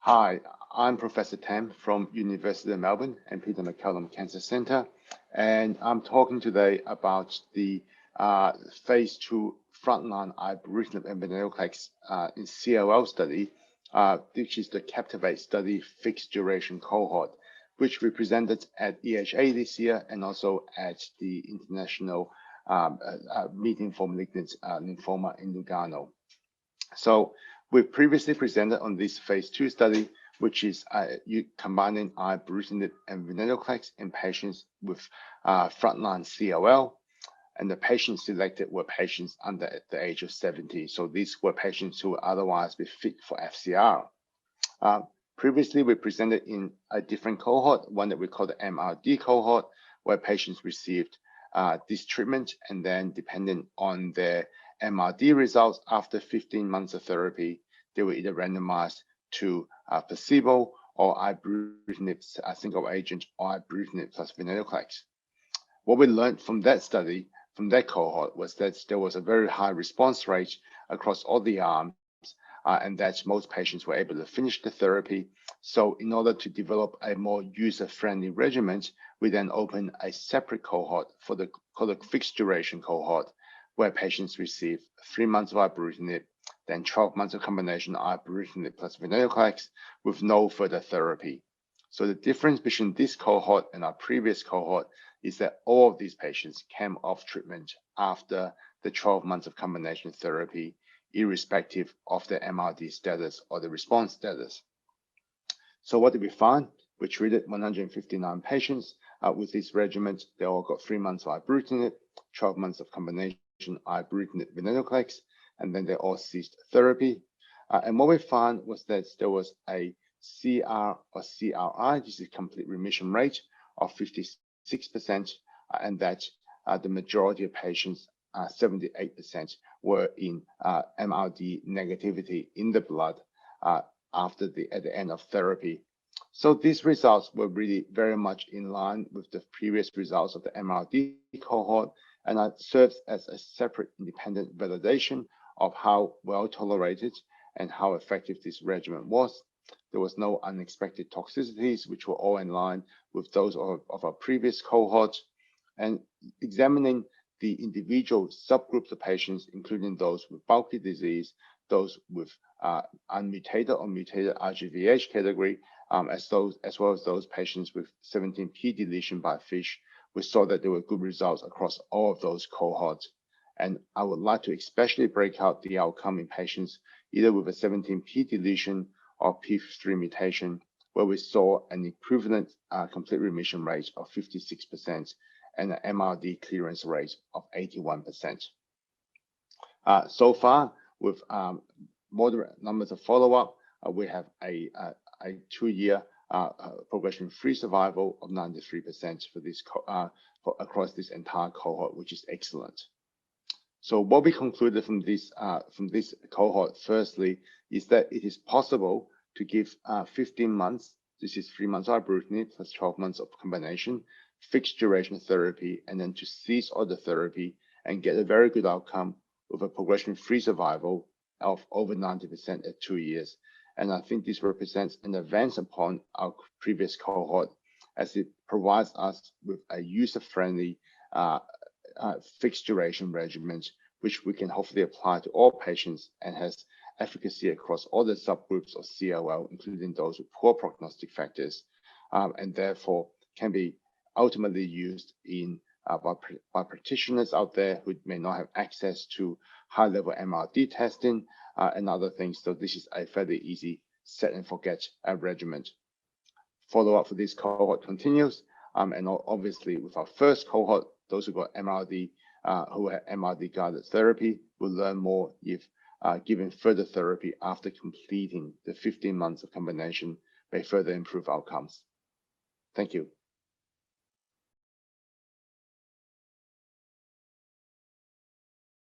Hi, I'm Professor Tam from University of Melbourne and Peter MacCallum Cancer Centre, and I'm talking today about the phase 2 frontline ibrutinib and venetoclax in CLL study, which is the CAPTIVATE study fixed duration cohort, which we presented at EHA this year and also at the International Meeting for Malignant Lymphoma in Lugano. So we previously presented on this phase 2 study, which is combining ibrutinib and venetoclax in patients with frontline CLL, and the patients selected were patients under the age of 70. So these were patients who would otherwise be fit for FCR. Previously, we presented in a different cohort, one that we call the MRD cohort, where patients received this treatment, and then depending on their MRD results after 15 months of therapy, they were either randomized to placebo or ibrutinib single agent or ibrutinib plus venetoclax. What we learned from that study, from that cohort, was that there was a very high response rate across all the arms, and that most patients were able to finish the therapy. So in order to develop a more user-friendly regimen, we then opened a separate cohort for the fixed duration cohort, where patients receive 3 months of ibrutinib, then 12 months of combination ibrutinib plus venetoclax with no further therapy. So the difference between this cohort and our previous cohort is that all of these patients came off treatment after the 12 months of combination therapy, irrespective of their MRD status or the response status. So what did we find? We treated 159 patients with this regimen. They all got 3 months of ibrutinib, 12 months of combination ibrutinib venetoclax, and then they all ceased therapy. And what we found was that there was a CR or CRI, this is complete remission rate of 56%, and that the majority of patients, 78%, were in MRD negativity in the blood at the end of therapy. So these results were really very much in line with the previous results of the MRD cohort, and that serves as a separate independent validation of how well tolerated and how effective this regimen was. There was no unexpected toxicities, which were all in line with those of our previous cohorts. And examining the individual subgroups of patients, including those with bulky disease, those with unmutated or mutated RGVH category, as well as those patients with 17p deletion by FISH, we saw that there were good results across all of those cohorts. And I would like to especially break out the outcome in patients either with a 17p deletion or p53 mutation, where we saw an equivalent complete remission rate of 56% and an MRD clearance rate of 81%. So far, with moderate numbers of follow-up, we have a 2-year progression-free survival of 93% for this across this entire cohort, which is excellent. So what we concluded from this cohort, firstly, is that it is possible to give 15 months, this is 3 months of ibrutinib plus 12 months of combination, fixed duration therapy, and then to cease all the therapy and get a very good outcome with a progression-free survival of over 90% at 2 years. And I think this represents an advance upon our previous cohort, as it provides us with a user-friendly fixed duration regimen, which we can hopefully apply to all patients and has efficacy across all the subgroups of CLL, including those with poor prognostic factors, and therefore can be ultimately used in by practitioners out there who may not have access to high-level MRD testing and other things. So this is a fairly easy set and forget regimen. Follow-up for this cohort continues, and obviously with our first cohort, those who got MRD, who had MRD guided therapy, will learn more if given further therapy after completing the 15 months of combination may further improve outcomes. Thank you.